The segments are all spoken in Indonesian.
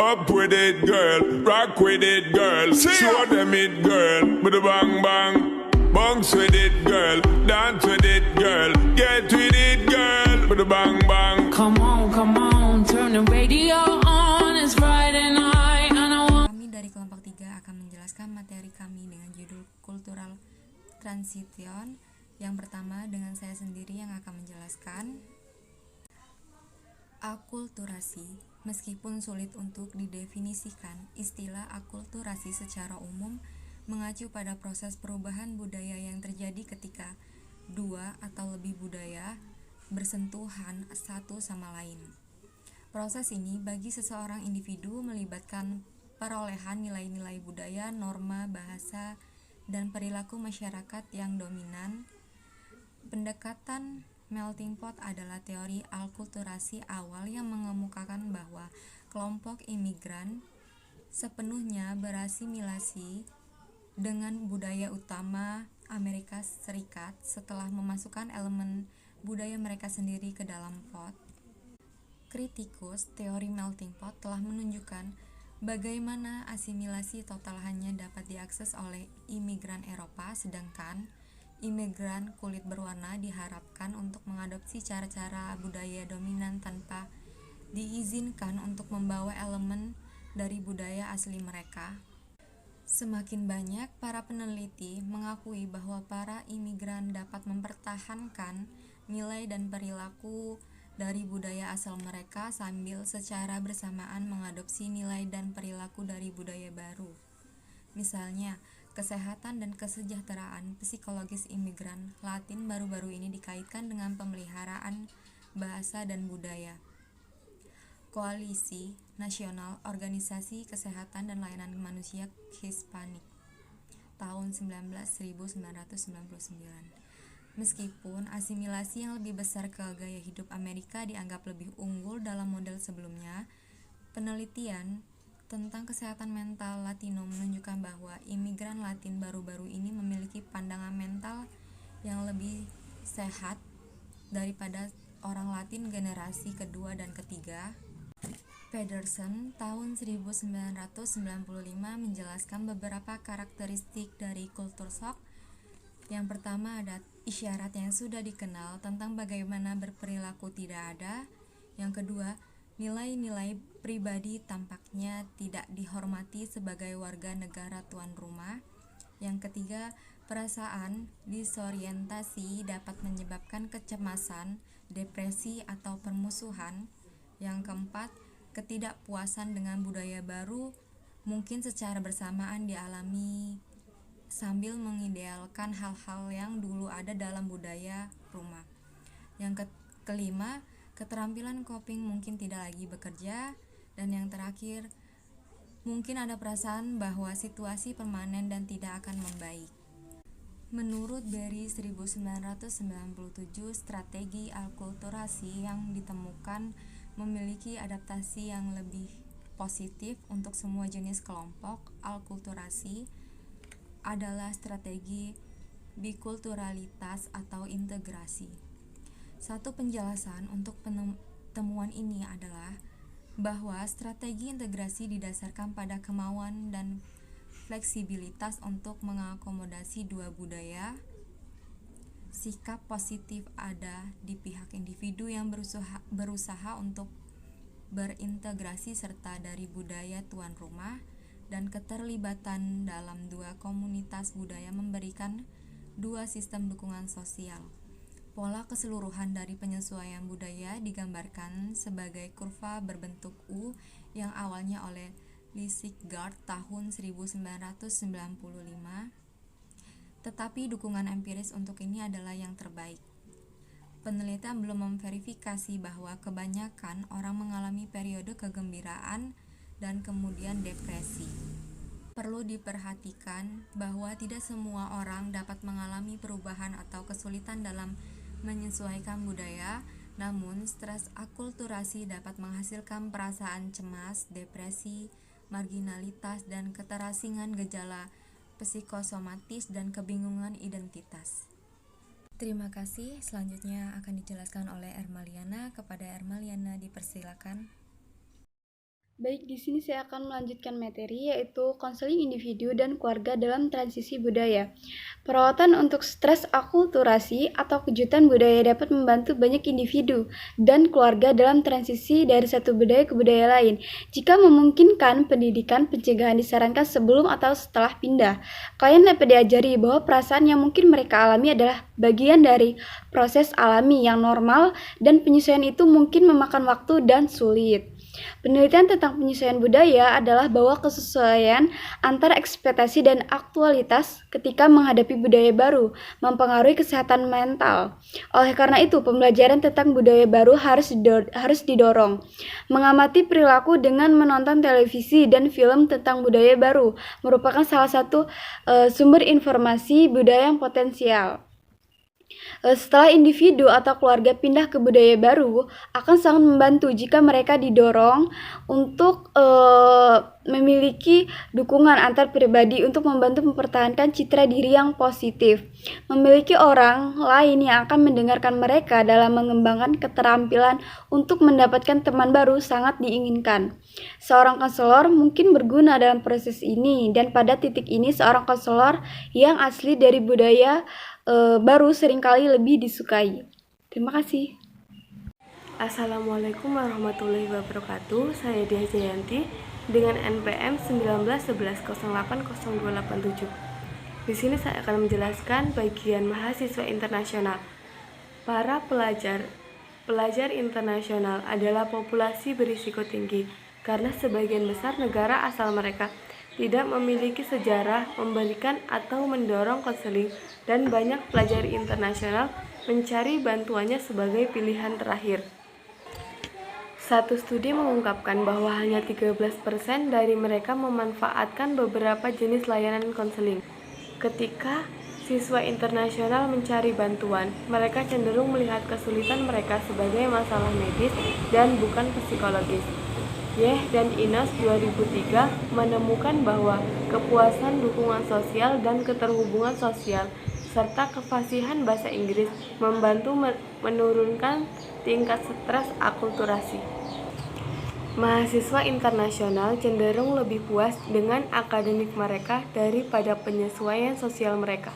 Up with it, girl. Rock with it, girl. Show them it, girl. With a bang bang. Bounce with it, girl. Dance with it, girl. Get with it, girl. With a bang bang. Come on, turn the radio on. It's Friday night and I want. Kami dari kelompok 3 akan menjelaskan materi kami dengan judul Cultural Transition. Yang pertama dengan saya sendiri yang akan menjelaskan. Akulturasi. Meskipun sulit untuk didefinisikan, istilah akulturasi secara umum mengacu pada proses perubahan budaya yang terjadi ketika dua atau lebih budaya bersentuhan satu sama lain. Proses ini bagi seseorang individu melibatkan perolehan nilai-nilai budaya, norma, bahasa, dan perilaku masyarakat yang dominan. Pendekatan melting pot adalah teori akulturasi awal yang mengemukakan bahwa kelompok imigran sepenuhnya berasimilasi dengan budaya utama Amerika Serikat setelah memasukkan elemen budaya mereka sendiri ke dalam pot. Kritikus teori melting pot telah menunjukkan bagaimana asimilasi total hanya dapat diakses oleh imigran Eropa, sedangkan imigran kulit berwarna diharapkan untuk mengadopsi cara-cara budaya dominan tanpa diizinkan untuk membawa elemen dari budaya asli mereka. Semakin banyak para peneliti mengakui bahwa para imigran dapat mempertahankan nilai dan perilaku dari budaya asal mereka sambil secara bersamaan mengadopsi nilai dan perilaku dari budaya baru. Misalnya, kesehatan dan kesejahteraan psikologis imigran Latin baru-baru ini dikaitkan dengan pemeliharaan bahasa dan budaya. Koalisi Nasional Organisasi Kesehatan dan Layanan Manusia Hispanik tahun 1999. Meskipun asimilasi yang lebih besar ke gaya hidup Amerika dianggap lebih unggul dalam model sebelumnya, penelitian tentang kesehatan mental Latino menunjukkan bahwa imigran Latin baru-baru ini memiliki pandangan mental yang lebih sehat daripada orang Latin generasi kedua dan ketiga. Pedersen tahun 1995 menjelaskan beberapa karakteristik dari culture shock. Yang pertama ada isyarat yang sudah dikenal tentang bagaimana berperilaku tidak ada. Yang kedua, nilai-nilai pribadi tampaknya tidak dihormati sebagai warga negara tuan rumah. Yang ketiga, perasaan disorientasi dapat menyebabkan kecemasan, depresi, atau permusuhan. Yang keempat, ketidakpuasan dengan budaya baru mungkin secara bersamaan dialami sambil mengidealkan hal-hal yang dulu ada dalam budaya rumah. Yang kelima, keterampilan coping mungkin tidak lagi bekerja. Dan yang terakhir, mungkin ada perasaan bahwa situasi permanen dan tidak akan membaik. Menurut Berry 1997, strategi akulturasi yang ditemukan memiliki adaptasi yang lebih positif untuk semua jenis kelompok. Akulturasi adalah strategi bikulturalitas atau integrasi. Satu penjelasan untuk temuan ini adalah bahwa strategi integrasi didasarkan pada kemauan dan fleksibilitas untuk mengakomodasi dua budaya. Sikap positif ada di pihak individu yang berusaha untuk berintegrasi serta dari budaya tuan rumah, dan keterlibatan dalam dua komunitas budaya memberikan dua sistem dukungan sosial. Pola keseluruhan dari penyesuaian budaya digambarkan sebagai kurva berbentuk U yang awalnya oleh Lysigard tahun 1995, tetapi dukungan empiris untuk ini adalah yang terbaik. Penelitian belum memverifikasi bahwa kebanyakan orang mengalami periode kegembiraan dan kemudian depresi. Perlu diperhatikan bahwa tidak semua orang dapat mengalami perubahan atau kesulitan dalam menyesuaikan budaya, namun stres akulturasi dapat menghasilkan perasaan cemas, depresi, marginalitas, dan keterasingan gejala psikosomatis dan kebingungan identitas. Terima kasih. Selanjutnya akan dijelaskan oleh Ermaliana. Kepada Ermaliana dipersilakan. Baik, di sini saya akan melanjutkan materi yaitu konseling individu dan keluarga dalam transisi budaya. Perawatan untuk stres akulturasi atau kejutan budaya dapat membantu banyak individu dan keluarga dalam transisi dari satu budaya ke budaya lain. Jika memungkinkan, pendidikan pencegahan disarankan sebelum atau setelah pindah. Klien dapat diajari bahwa perasaan yang mungkin mereka alami adalah bagian dari proses alami yang normal dan penyesuaian itu mungkin memakan waktu dan sulit. Penelitian tentang penyesuaian budaya adalah bahwa kesesuaian antara ekspektasi dan aktualitas ketika menghadapi budaya baru mempengaruhi kesehatan mental. Oleh karena itu, pembelajaran tentang budaya baru harus didorong. Mengamati perilaku dengan menonton televisi dan film tentang budaya baru merupakan salah satu sumber informasi budaya yang potensial. Setelah individu atau keluarga pindah ke budaya baru, akan sangat membantu jika mereka didorong untuk memiliki dukungan antar pribadi untuk membantu mempertahankan citra diri yang positif. Memiliki orang lain yang akan mendengarkan mereka dalam mengembangkan keterampilan untuk mendapatkan teman baru sangat diinginkan. Seorang konselor mungkin berguna dalam proses ini, dan pada titik ini seorang konselor yang asli dari budaya baru seringkali lebih disukai. Terima kasih. Assalamualaikum warahmatullahi wabarakatuh. Saya Dia Jayanti dengan NPM 1911080287. Di sini saya akan menjelaskan bagian mahasiswa internasional. Para pelajar internasional adalah populasi berisiko tinggi karena sebagian besar negara asal mereka tidak memiliki sejarah memberikan atau mendorong konseling, dan banyak pelajar internasional mencari bantuannya sebagai pilihan terakhir. Satu studi mengungkapkan bahwa hanya 13% dari mereka memanfaatkan beberapa jenis layanan konseling. Ketika siswa internasional mencari bantuan, mereka cenderung melihat kesulitan mereka sebagai masalah medis dan bukan psikologis. Yeh dan Inas 2003 menemukan bahwa kepuasan dukungan sosial dan keterhubungan sosial serta kefasihan bahasa Inggris membantu menurunkan tingkat stres akulturasi. Mahasiswa internasional cenderung lebih puas dengan akademik mereka daripada penyesuaian sosial mereka.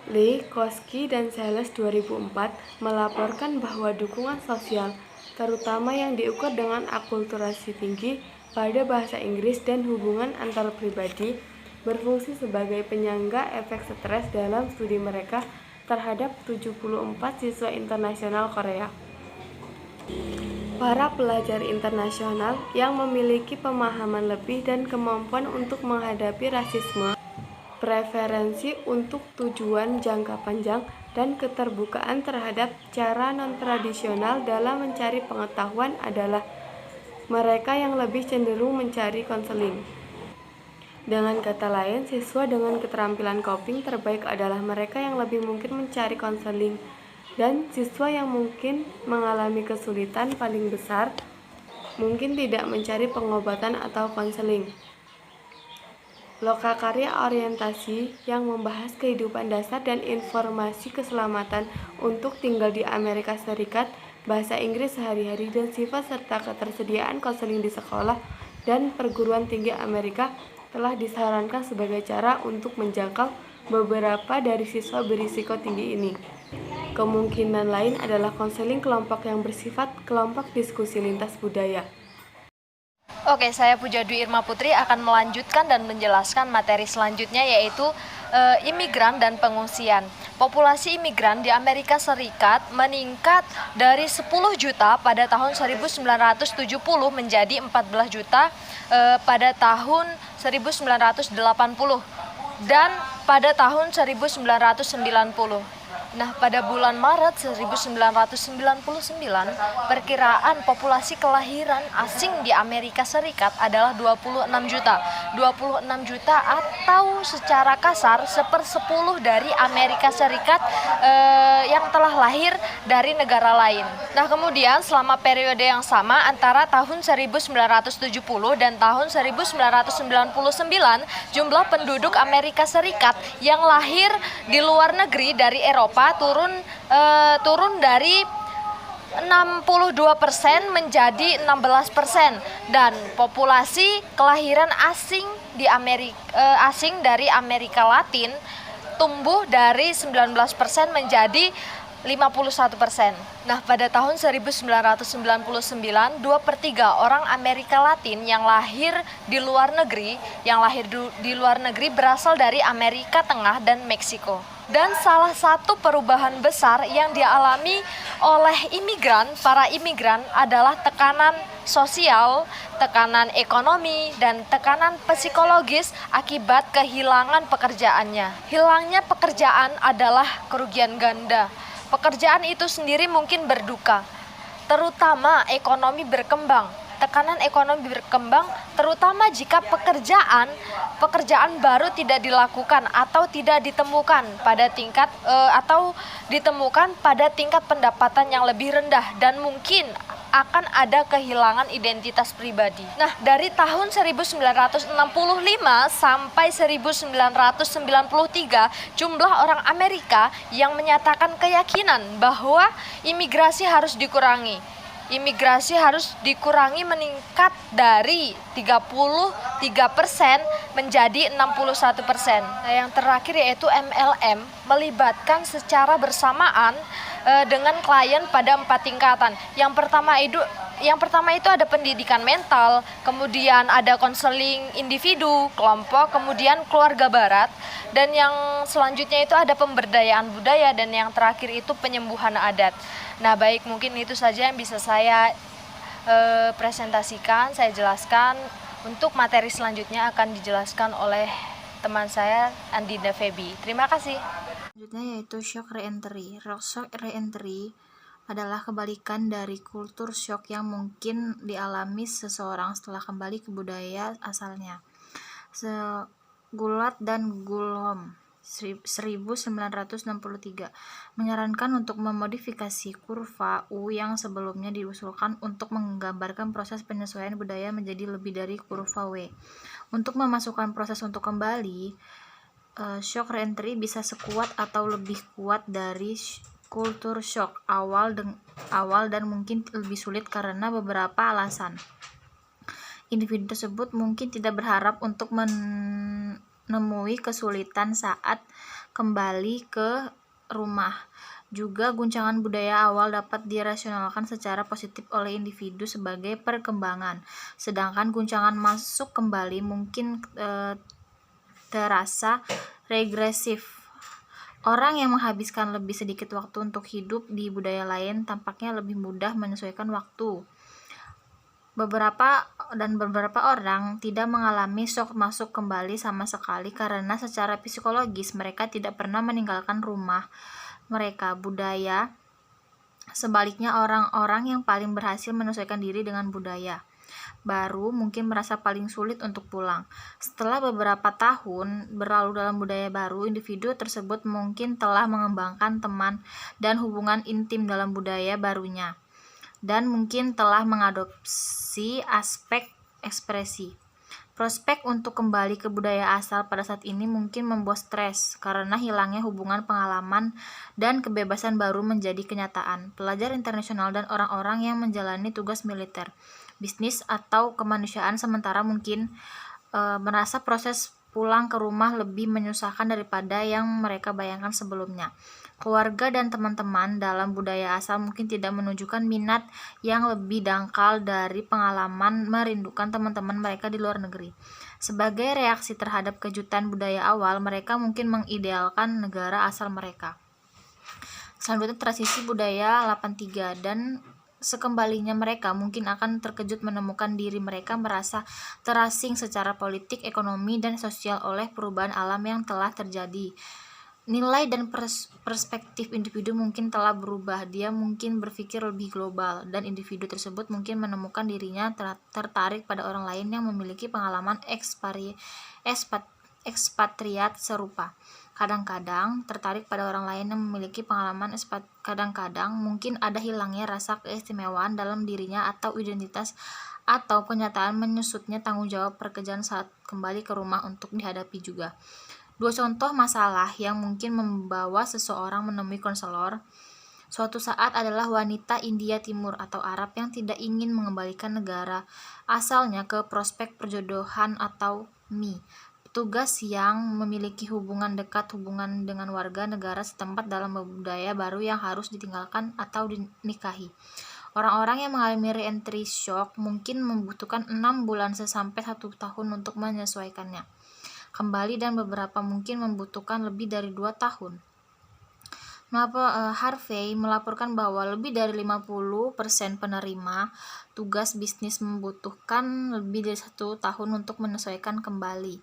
Lee, Koski, dan Sales 2004 melaporkan bahwa dukungan sosial, terutama yang diukur dengan akulturasi tinggi pada bahasa Inggris dan hubungan antar pribadi, berfungsi sebagai penyangga efek stres dalam studi mereka terhadap 74 siswa internasional Korea. Para pelajar internasional yang memiliki pemahaman lebih dan kemampuan untuk menghadapi rasisme, preferensi untuk tujuan jangka panjang, dan keterbukaan terhadap cara non-tradisional dalam mencari pengetahuan adalah mereka yang lebih cenderung mencari konseling. Dengan kata lain, siswa dengan keterampilan coping terbaik adalah mereka yang lebih mungkin mencari konseling, dan siswa yang mungkin mengalami kesulitan paling besar mungkin tidak mencari pengobatan atau konseling. Lokakarya orientasi yang membahas kehidupan dasar dan informasi keselamatan untuk tinggal di Amerika Serikat, bahasa Inggris sehari-hari, dan sifat serta ketersediaan konseling di sekolah dan perguruan tinggi Amerika telah disarankan sebagai cara untuk menjangkau beberapa dari siswa berisiko tinggi ini. Kemungkinan lain adalah konseling kelompok yang bersifat kelompok diskusi lintas budaya. Oke, saya Puja Dwi Irma Putri akan melanjutkan dan menjelaskan materi selanjutnya, yaitu imigran dan pengungsian. Populasi imigran di Amerika Serikat meningkat dari 10 juta pada tahun 1970 menjadi 14 juta pada tahun 1980 dan pada tahun 1990. Nah, pada bulan Maret 1999, perkiraan populasi kelahiran asing di Amerika Serikat adalah 26 juta. 26 juta atau secara kasar 1/10 dari Amerika Serikat yang telah lahir dari negara lain. Nah, kemudian selama periode yang sama antara tahun 1970 dan tahun 1999, jumlah penduduk Amerika Serikat yang lahir di luar negeri dari Eropa turun dari 62% menjadi 16%, dan populasi kelahiran asing dari Amerika Latin tumbuh dari 19% menjadi 51%. Nah, pada tahun 1999, 2/3 orang Amerika Latin yang lahir di luar negeri berasal dari Amerika Tengah dan Meksiko. Dan salah satu perubahan besar yang dialami oleh para imigran adalah tekanan sosial, tekanan ekonomi, dan tekanan psikologis akibat kehilangan pekerjaannya. Hilangnya pekerjaan adalah kerugian ganda. Pekerjaan itu sendiri mungkin berduka, terutama ekonomi berkembang. Tekanan ekonomi berkembang terutama jika pekerjaan baru tidak dilakukan atau tidak ditemukan pada tingkat pendapatan yang lebih rendah, dan mungkin akan ada kehilangan identitas pribadi. Nah, dari tahun 1965 sampai 1993, jumlah orang Amerika yang menyatakan keyakinan bahwa imigrasi harus dikurangi meningkat dari 33% menjadi 61%. Nah, yang terakhir yaitu MLM melibatkan secara bersamaan dengan klien pada 4 tingkatan. Yang pertama itu ada pendidikan mental, kemudian ada konseling individu, kelompok, kemudian keluarga barat, dan yang selanjutnya itu ada pemberdayaan budaya, dan yang terakhir itu penyembuhan adat. Nah, baik, mungkin itu saja yang bisa saya presentasikan, saya jelaskan. Untuk materi selanjutnya akan dijelaskan oleh teman saya, Andinda Febi. Terima kasih. Selanjutnya yaitu shock reentry. Shock reentry adalah kebalikan dari kultur shock yang mungkin dialami seseorang setelah kembali ke budaya asalnya. Gulat dan Gulhom 1963 menyarankan untuk memodifikasi kurva U yang sebelumnya diusulkan untuk menggambarkan proses penyesuaian budaya menjadi lebih dari kurva W. Untuk memasukkan proses untuk kembali, shock reentry bisa sekuat atau lebih kuat dari kultur shock awal dan mungkin lebih sulit karena beberapa alasan. Individu tersebut mungkin tidak berharap untuk menemui kesulitan saat kembali ke rumah. Juga guncangan budaya awal dapat dirasionalkan secara positif oleh individu sebagai perkembangan, sedangkan guncangan masuk kembali mungkin terasa regresif. Orang yang menghabiskan lebih sedikit waktu untuk hidup di budaya lain tampaknya lebih mudah menyesuaikan waktu. Beberapa orang tidak mengalami shock masuk kembali sama sekali karena secara psikologis mereka tidak pernah meninggalkan rumah mereka. Budaya sebaliknya, orang-orang yang paling berhasil menyesuaikan diri dengan budaya baru mungkin merasa paling sulit untuk pulang. Setelah beberapa tahun berlalu dalam budaya baru, individu tersebut mungkin telah mengembangkan teman dan hubungan intim dalam budaya barunya, dan mungkin telah mengadopsi aspek ekspresi. Prospek untuk kembali ke budaya asal pada saat ini mungkin membuat stres karena hilangnya hubungan pengalaman dan kebebasan baru menjadi kenyataan. Pelajar internasional dan orang-orang yang menjalani tugas militer, bisnis, atau kemanusiaan sementara mungkin merasa proses pulang ke rumah lebih menyusahkan daripada yang mereka bayangkan sebelumnya. Keluarga dan teman-teman dalam budaya asal mungkin tidak menunjukkan minat yang lebih dangkal dari pengalaman merindukan teman-teman mereka di luar negeri. Sebagai reaksi terhadap kejutan budaya awal, mereka mungkin mengidealkan negara asal mereka. Selanjutnya transisi budaya 83, dan sekembalinya mereka mungkin akan terkejut menemukan diri mereka merasa terasing secara politik, ekonomi, dan sosial oleh perubahan alam yang telah terjadi. Nilai dan perspektif individu mungkin telah berubah. Dia mungkin berpikir lebih global, dan individu tersebut mungkin menemukan dirinya tertarik pada orang lain yang memiliki pengalaman ekspatriat serupa. Kadang-kadang tertarik pada orang lain yang memiliki pengalaman kadang-kadang mungkin ada hilangnya rasa keistimewaan dalam dirinya atau identitas, atau kenyataan menyusutnya tanggung jawab pekerjaan saat kembali ke rumah untuk dihadapi juga. Dua contoh masalah yang mungkin membawa seseorang menemui konselor. suatu saat adalah wanita India Timur atau Arab yang tidak ingin mengembalikan negara asalnya ke prospek perjodohan atau MI. Petugas yang memiliki hubungan dengan warga negara setempat dalam budaya baru yang harus ditinggalkan atau dinikahi. Orang-orang yang mengalami re-entry shock mungkin membutuhkan 6 bulan sampai 1 tahun untuk menyesuaikannya kembali, dan beberapa mungkin membutuhkan lebih dari 2 tahun. Harvey melaporkan bahwa lebih dari 50% penerima tugas bisnis membutuhkan lebih dari 1 tahun untuk menyesuaikan kembali.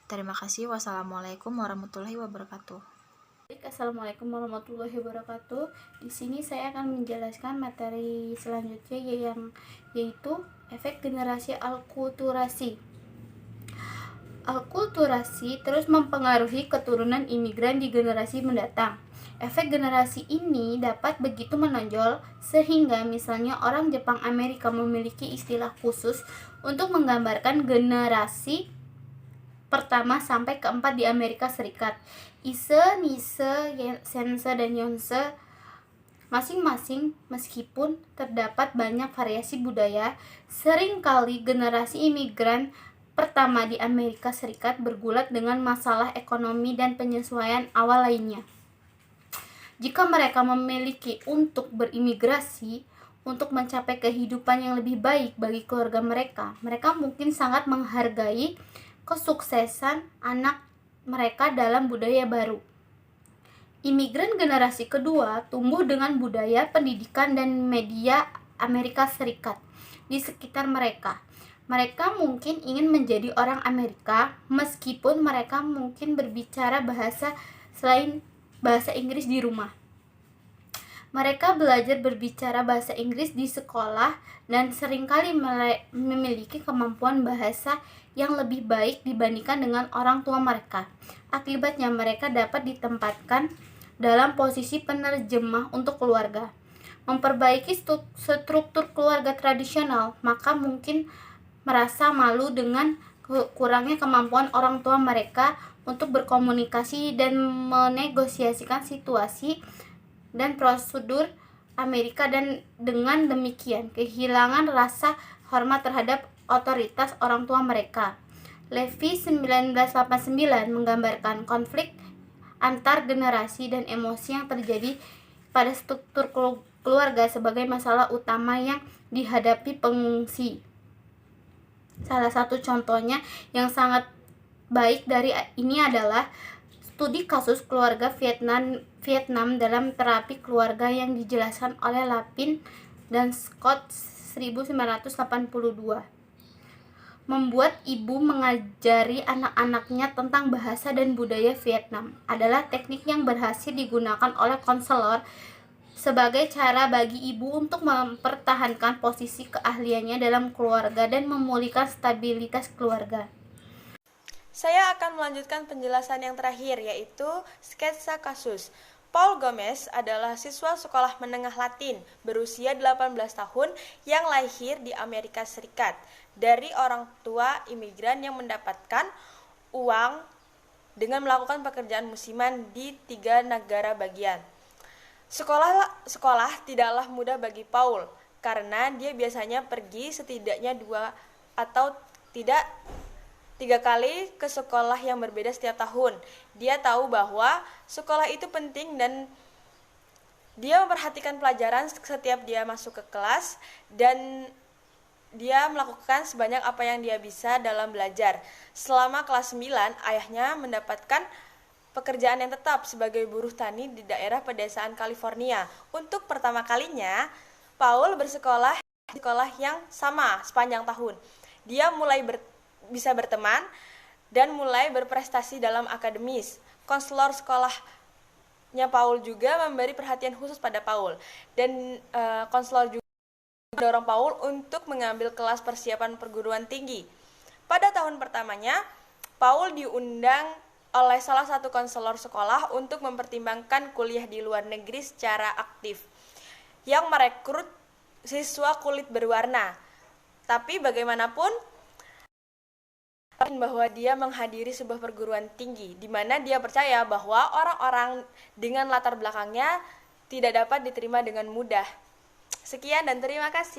Terima kasih. Wassalamualaikum warahmatullahi wabarakatuh. Assalamualaikum warahmatullahi wabarakatuh. Di sini saya akan menjelaskan materi selanjutnya yaitu efek generasi alkulturasi. Alkulturasi terus mempengaruhi keturunan imigran di generasi mendatang. Efek generasi ini dapat begitu menonjol sehingga misalnya orang Jepang Amerika memiliki istilah khusus untuk menggambarkan generasi pertama sampai keempat di Amerika Serikat. Ise, Nise, Sense, dan Yonse masing-masing. Meskipun terdapat banyak variasi budaya, seringkali generasi imigran pertama di Amerika Serikat bergulat dengan masalah ekonomi dan penyesuaian awal lainnya. Jika mereka memiliki untuk berimigrasi untuk mencapai kehidupan yang lebih baik bagi keluarga mereka, mereka mungkin sangat menghargai kesuksesan anak mereka dalam budaya baru. Imigran generasi kedua tumbuh dengan budaya, pendidikan, dan media Amerika Serikat di sekitar mereka. Mereka mungkin ingin menjadi orang Amerika meskipun mereka mungkin berbicara bahasa selain bahasa Inggris di rumah. Mereka belajar berbicara bahasa Inggris di sekolah dan seringkali memiliki kemampuan bahasa yang lebih baik dibandingkan dengan orang tua mereka. Akibatnya mereka dapat ditempatkan dalam posisi penerjemah untuk keluarga. Memperbaiki struktur keluarga tradisional, maka mungkin merasa malu dengan kurangnya kemampuan orang tua mereka untuk berkomunikasi dan menegosiasikan situasi dan prosedur Amerika, dan dengan demikian kehilangan rasa hormat terhadap otoritas orang tua mereka. Levy 1989 menggambarkan konflik antar generasi dan emosi yang terjadi pada struktur keluarga sebagai masalah utama yang dihadapi pengungsi. Salah satu contohnya yang sangat baik dari ini adalah studi kasus keluarga Vietnam dalam terapi keluarga yang dijelaskan oleh Lapin dan Scott 1982. Membuat ibu mengajari anak-anaknya tentang bahasa dan budaya Vietnam adalah teknik yang berhasil digunakan oleh konselor sebagai cara bagi ibu untuk mempertahankan posisi keahliannya dalam keluarga dan memulihkan stabilitas keluarga. Saya akan melanjutkan penjelasan yang terakhir, yaitu sketsa kasus. Paul Gomez adalah siswa sekolah menengah Latin berusia 18 tahun yang lahir di Amerika Serikat dari orang tua imigran yang mendapatkan uang dengan melakukan pekerjaan musiman di 3 negara bagian. Sekolah tidaklah mudah bagi Paul karena dia biasanya pergi setidaknya 2 atau 3 kali ke sekolah yang berbeda setiap tahun. Dia tahu bahwa sekolah itu penting dan dia memperhatikan pelajaran setiap dia masuk ke kelas, dan dia melakukan sebanyak apa yang dia bisa dalam belajar. Selama kelas 9, ayahnya mendapatkan pekerjaan yang tetap sebagai buruh tani di daerah pedesaan California. Untuk pertama kalinya, Paul bersekolah di sekolah yang sama sepanjang tahun. Dia mulai bisa berteman dan mulai berprestasi dalam akademis. Konselor sekolahnya Paul juga memberi perhatian khusus pada Paul, dan konselor juga mendorong Paul untuk mengambil kelas persiapan perguruan tinggi. Pada tahun pertamanya, Paul diundang oleh salah satu konselor sekolah untuk mempertimbangkan kuliah di luar negeri secara aktif, yang merekrut siswa kulit berwarna. Tapi bagaimanapun, bahwa dia menghadiri sebuah perguruan tinggi, di mana dia percaya bahwa orang-orang dengan latar belakangnya tidak dapat diterima dengan mudah. Sekian dan terima kasih.